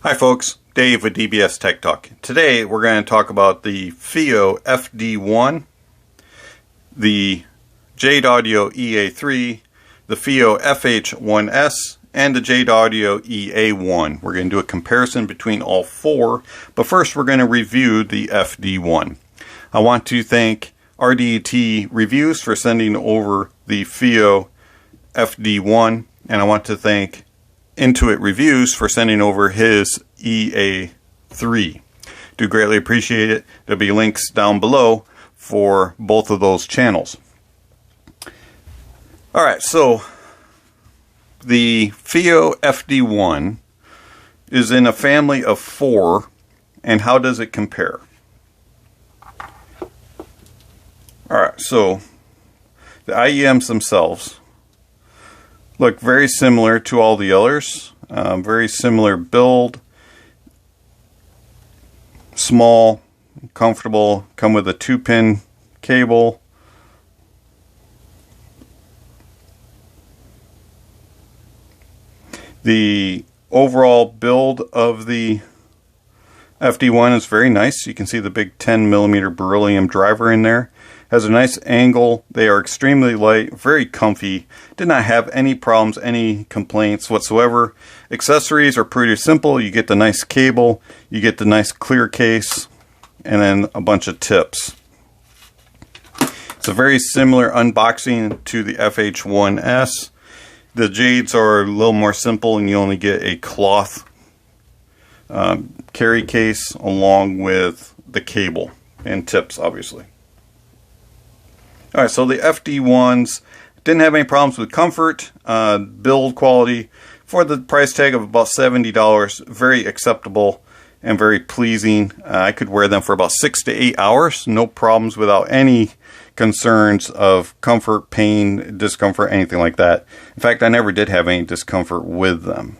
Hi folks, Dave with dbstechtalk. Today we're going to talk about the Fiio FD1, the Jade Audio EA3, the Fiio FH1S, and the Jade Audio EA1. We're going to do a comparison between all four, but first we're going to review the FD1. I want to thank RDT Reviews for sending over the Fiio FD1, and I want to thank inToit Reviews for sending over his EA3. Do greatly appreciate it. There'll be links down below for both of those channels. Alright, so the Fiio FD1 is in a family of 4, and how does it compare? Alright, so the IEMs themselves look very similar to all the others. Very similar build. Small, comfortable, come with a 2-pin cable. The overall build of the FD1 is very nice. You can see the big 10mm beryllium driver in there. Has a nice angle. They are extremely light, very comfy. Did not have any problems, any complaints whatsoever. Accessories are pretty simple. You get the nice cable, you get the nice clear case, and then a bunch of tips. It's a very similar unboxing to the FH1S. The Jades are a little more simple, and you only get a cloth carry case along with the cable and tips, obviously. Alright, so the FD1s didn't have any problems with comfort, build quality. For the price tag of about $70, very acceptable and very pleasing. I could wear them for about 6 to 8 hours, no problems, without any concerns of comfort, pain, discomfort, anything like that. In fact, I never did have any discomfort with them.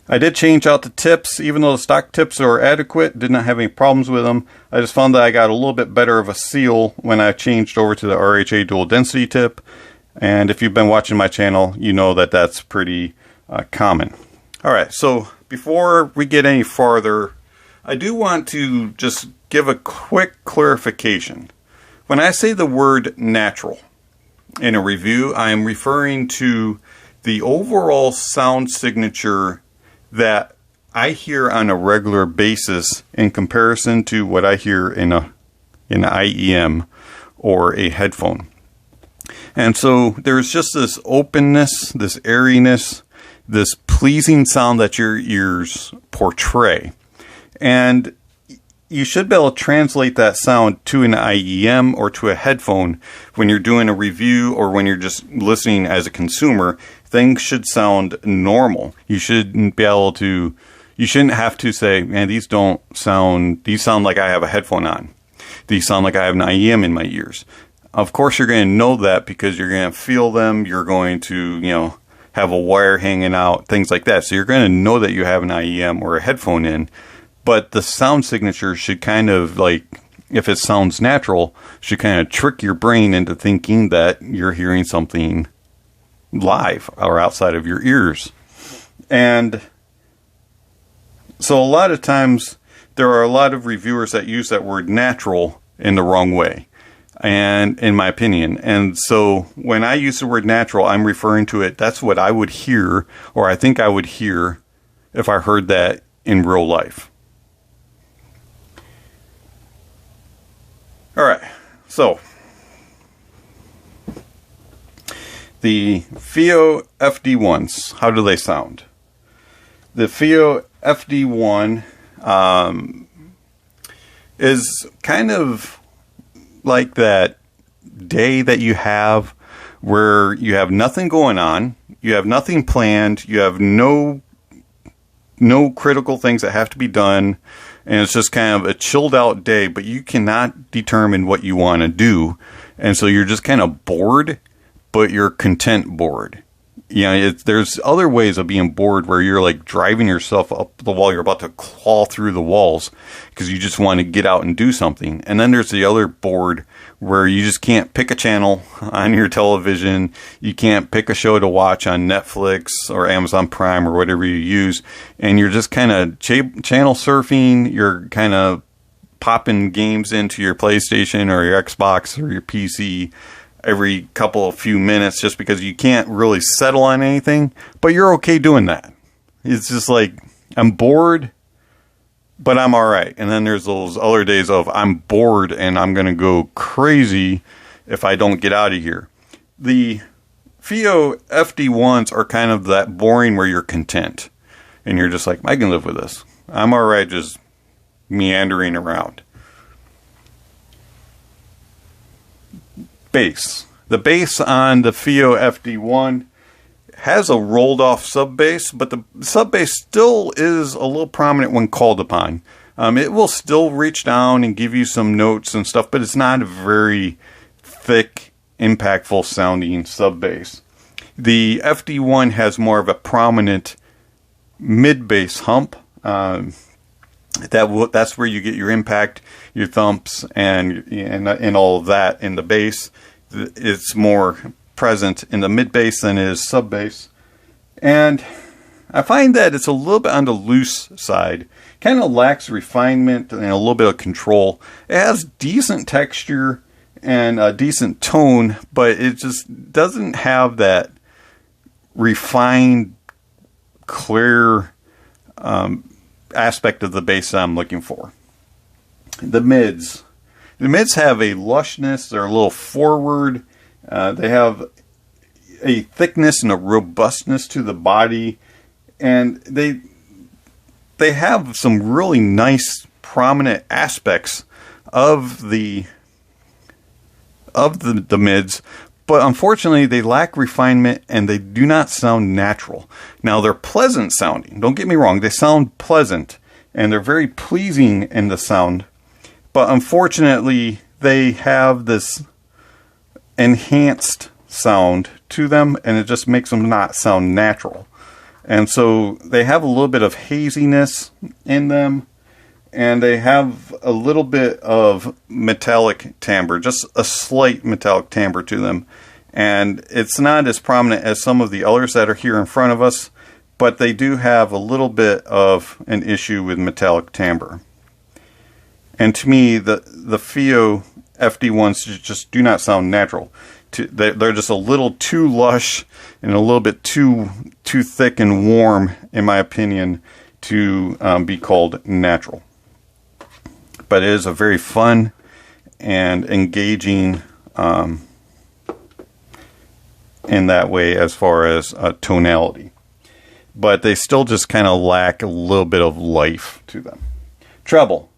I did change out the tips, even though the stock tips are adequate, did not have any problems with them. I just found that I got a little bit better of a seal when I changed over to the RHA dual density tip. And if you've been watching my channel, you know that that's pretty common. Alright, so before we get any farther, I do want to just give a quick clarification. When I say the word natural in a review, I am referring to the overall sound signature that I hear on a regular basis in comparison to what I hear in an IEM or a headphone. And so there's just this openness, this airiness, this pleasing sound that your ears portray. And you should be able to translate that sound to an IEM or to a headphone when you're doing a review or when you're just listening as a consumer. Things should sound normal. You shouldn't be able to, you shouldn't have to say, man, these sound like I have a headphone on. These sound like I have an IEM in my ears. Of course, you're going to know that because you're going to feel them. You're going to, have a wire hanging out, things like that. So you're going to know that you have an IEM or a headphone in. But the sound signature should kind of, like, if it sounds natural, should kind of trick your brain into thinking that you're hearing something live or outside of your ears. And so a lot of times there are a lot of reviewers that use that word natural in the wrong way, and in my opinion. And so when I use the word natural, I'm referring to it, that's what I would hear, or I think I would hear if I heard that in real life. Alright, so the Fiio FD1s, how do they sound? The Fiio FD1 is kind of like that day that you have where you have nothing going on, you have nothing planned, you have no critical things that have to be done, and it's just kind of a chilled out day, but you cannot determine what you want to do, and so you're just kind of bored, but you're content bored. you know, there's other ways of being bored where you're like driving yourself up the wall. You're about to claw through the walls because you just want to get out and do something. And then there's the other bored where you just can't pick a channel on your television. You can't pick a show to watch on Netflix or Amazon Prime or whatever you use. And you're just kind of channel surfing. You're kind of popping games into your PlayStation or your Xbox or your PC every couple of few minutes just because you can't really settle on anything, but you're okay doing that. It's just like, I'm bored, but I'm all right. And then there's those other days of I'm bored and I'm going to go crazy if I don't get out of here. The Fiio FD1s are kind of that boring where you're content and you're just like, I can live with this. I'm all right just meandering around. Bass. The bass on the Fiio FD1 has a rolled off sub bass, but the sub bass still is a little prominent when called upon. It will still reach down and give you some notes and stuff, but it's not a very thick, impactful sounding sub bass. The FD1 has more of a prominent mid bass hump. That's where you get your impact, your thumps, and all of that in the bass. It's more present in the mid bass than it is sub bass, and I find that it's a little bit on the loose side. Kind of lacks refinement and a little bit of control. It has decent texture and a decent tone, but it just doesn't have that refined, clear aspect of the bass that I'm looking for. The mids have a lushness. They're a little forward. They have a thickness and a robustness to the body, and they have some really nice, prominent aspects of the mids. But unfortunately, they lack refinement and they do not sound natural. Now, they're pleasant sounding. Don't get me wrong. They sound pleasant and they're very pleasing in the sound. But unfortunately, they have this enhanced sound to them and it just makes them not sound natural. And so they have a little bit of haziness in them. And they have a little bit of metallic timbre, just a slight metallic timbre to them. And it's not as prominent as some of the others that are here in front of us, but they do have a little bit of an issue with metallic timbre. And to me, the Fiio FD1s just do not sound natural. They're just a little too lush and a little bit too thick and warm, in my opinion, to be called natural. But it is a very fun and engaging in that way as far as tonality. But they still just kind of lack a little bit of life to them. Treble.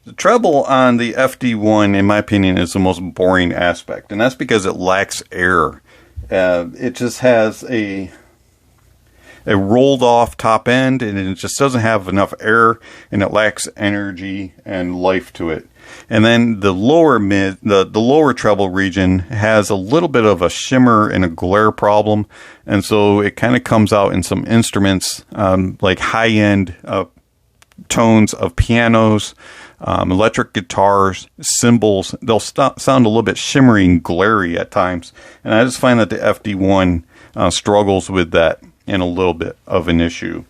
The treble on the FD1, in my opinion, is the most boring aspect. And that's because it lacks air. It just has a rolled off top end, and it just doesn't have enough air, and it lacks energy and life to it. And then the lower the lower treble region has a little bit of a shimmer and a glare problem, and so it kind of comes out in some instruments like high-end tones of pianos, electric guitars, cymbals. They'll sound a little bit shimmery and glary at times, and I just find that the FD1 struggles with that and a little bit of an issue.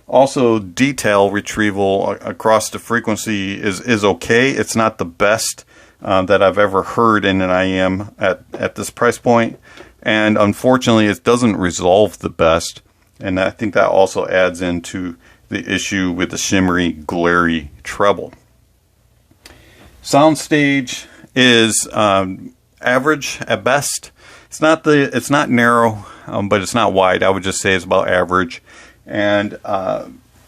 Also, detail retrieval across the frequency is okay. It's not the best that I've ever heard in an IEM at this price point. And unfortunately, it doesn't resolve the best. And I think that also adds into the issue with the shimmery, glary treble. Soundstage is average at best. It's not narrow, but it's not wide. I would just say it's about average. And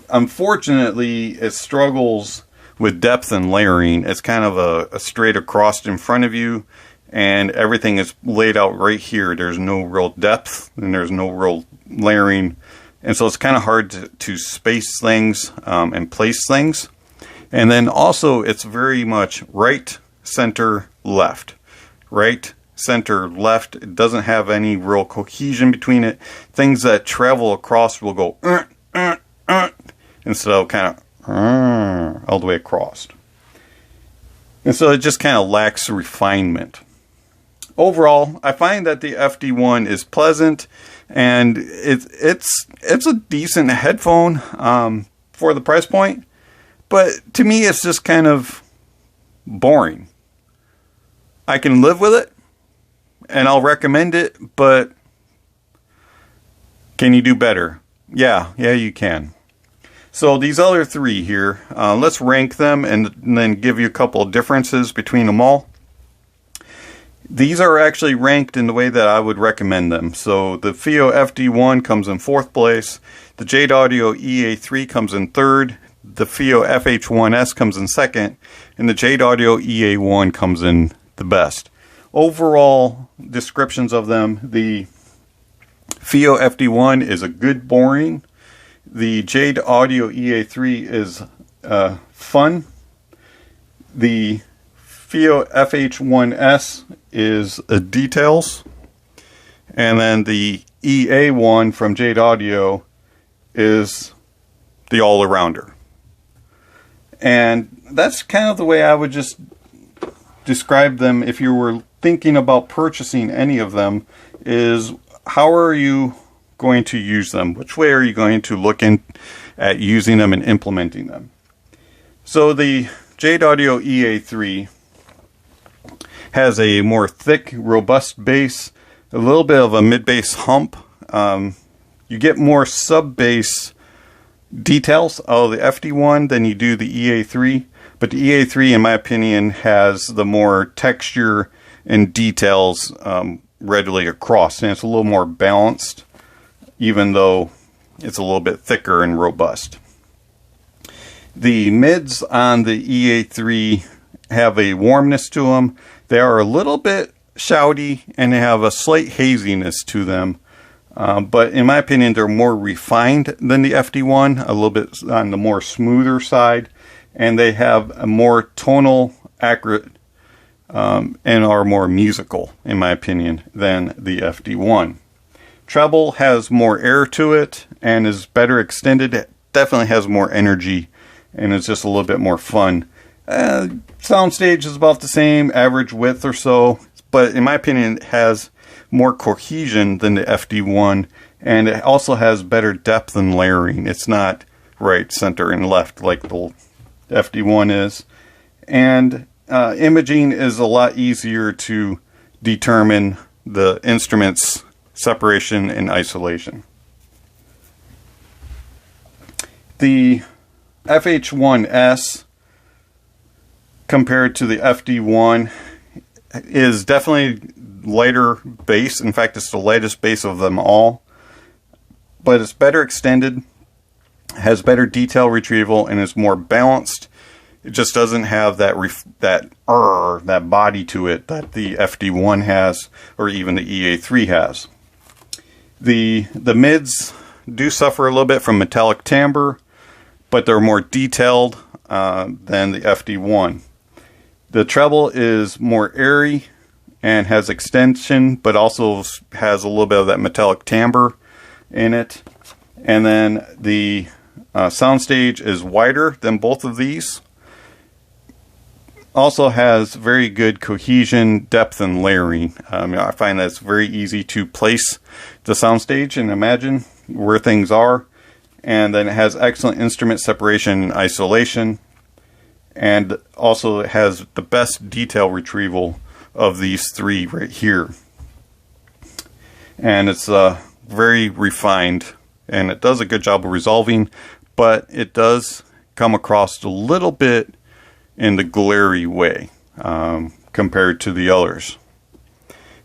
unfortunately, it struggles with depth and layering. It's kind of a straight across in front of you, and everything is laid out right here. There's no real depth, and there's no real layering. And so it's kind of hard to space things and place things. And then also, it's very much right, center, left. Right, center left. It doesn't have any real cohesion between it. Things that travel across will go instead of kind of all the way across. And so it just kind of lacks refinement. Overall, I find that the FD1 is pleasant, and it's a decent headphone for the price point. But to me, it's just kind of boring. I can live with it, and I'll recommend it, but can you do better? Yeah, you can. So these other three here, let's rank them and then give you a couple of differences between them all. These are actually ranked in the way that I would recommend them. So the Fiio FD1 comes in 4th place, the Jade Audio EA3 comes in 3rd, the Fiio FH1S comes in 2nd, and the Jade Audio EA1 comes in the best. Overall descriptions of them: the Fiio FD1 is a good boring. The Jade Audio EA3 is fun. The Fiio FH1S is details. And then the EA1 from Jade Audio is the all-arounder. And that's kind of the way I would just describe them if you were thinking about purchasing any of them, is how are you going to use them? Which way are you going to look at using them and implementing them? So the Jade Audio EA3 has a more thick, robust bass, a little bit of a mid-bass hump. You get more sub-bass details out of the FD1 than you do the EA3, but the EA3, in my opinion, has the more texture and details readily across, and it's a little more balanced, even though it's a little bit thicker and robust. The mids on the EA3 have a warmness to them. They are a little bit shouty and they have a slight haziness to them. But in my opinion, they're more refined than the FD1, a little bit on the more smoother side. And they have a more tonal, accurate, and are more musical, in my opinion, than the FD1. Treble has more air to it and is better extended. It definitely has more energy and it's just a little bit more fun. Soundstage is about the same, average width or so, but in my opinion it has more cohesion than the FD1, and it also has better depth and layering. It's not right, center, and left like the FD1 is. And imaging is a lot easier to determine the instrument's separation and isolation. The FH1S compared to the FD1 is definitely lighter bass. In fact, it's the lightest bass of them all, but it's better extended, has better detail retrieval, and is more balanced. It just doesn't have that body to it that the FD1 has, or even the EA3 has. The mids do suffer a little bit from metallic timbre, but they're more detailed than the FD1. The treble is more airy and has extension, but also has a little bit of that metallic timbre in it. And then the soundstage is wider than both of these. Also has very good cohesion, depth, and layering. I find that it's very easy to place the soundstage and imagine where things are. And then it has excellent instrument separation and isolation. And also it has the best detail retrieval of these three right here. And it's very refined, and it does a good job of resolving, but it does come across a little bit in the glary way compared to the others.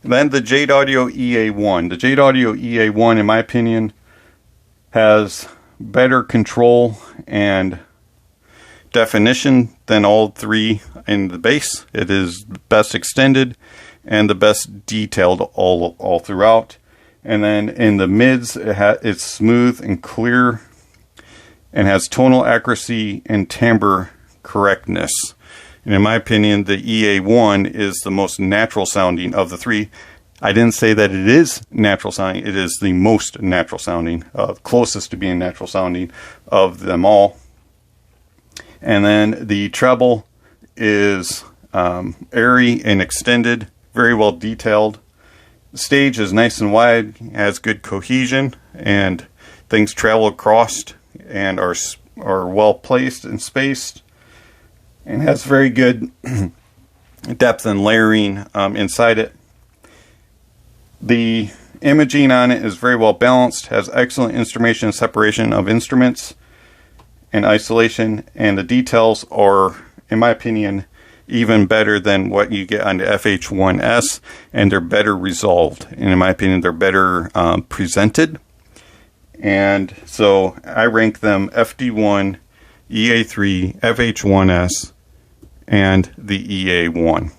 And then the Jade Audio EA1. The Jade Audio EA1, in my opinion, has better control and definition than all three in the bass. It is best extended and the best detailed all throughout. And then in the mids, it's smooth and clear and has tonal accuracy and timbre correctness. And in my opinion, the EA1 is the most natural sounding of the three. I didn't say that it is natural sounding. It is the most natural sounding, closest to being natural sounding of them all. And then the treble is airy and extended, very well detailed. The stage is nice and wide, has good cohesion, and things travel across and are well placed and spaced, and has very good depth and layering inside it. The imaging on it is very well balanced, has excellent instrumentation and separation of instruments and isolation, and the details are, in my opinion, even better than what you get on the FH1S, and they're better resolved. And in my opinion, they're better presented. And so I rank them FD1, EA3, FH1S, and the EA1.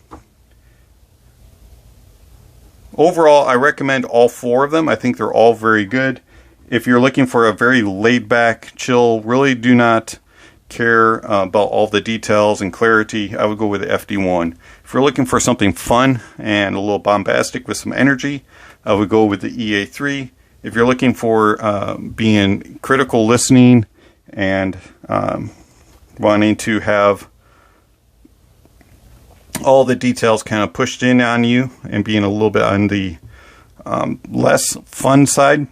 Overall, I recommend all four of them. I think they're all very good. If you're looking for a very laid-back, chill, really do not care about all the details and clarity, I would go with the FD1. If you're looking for something fun and a little bombastic with some energy, I would go with the EA3. If you're looking for being critical listening and wanting to have all the details kind of pushed in on you and being a little bit on the less fun side,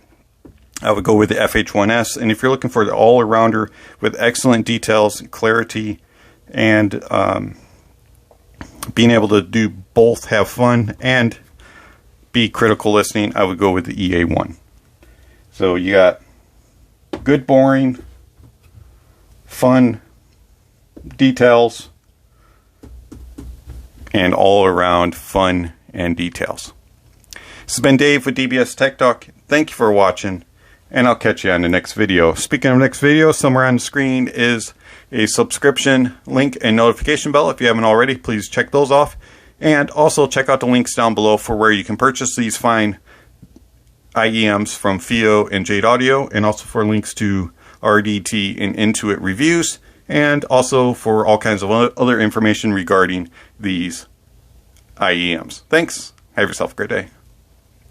I would go with the FH1S. And if you're looking for the all-arounder with excellent details, clarity, and being able to do both, have fun and be critical listening, I would go with the EA1. So you got good boring, fun, details, and all around fun and details. This has been Dave with dbstechtalk. Thank you for watching, and I'll catch you on the next video. Speaking of next video, somewhere on the screen is a subscription link and notification bell. If you haven't already, please check those off. And also check out the links down below for where you can purchase these fine IEMs from Fiio and Jade Audio, and also for links to RDT and inToit reviews, and also for all kinds of other information regarding these IEMs. Thanks. Have yourself a great day.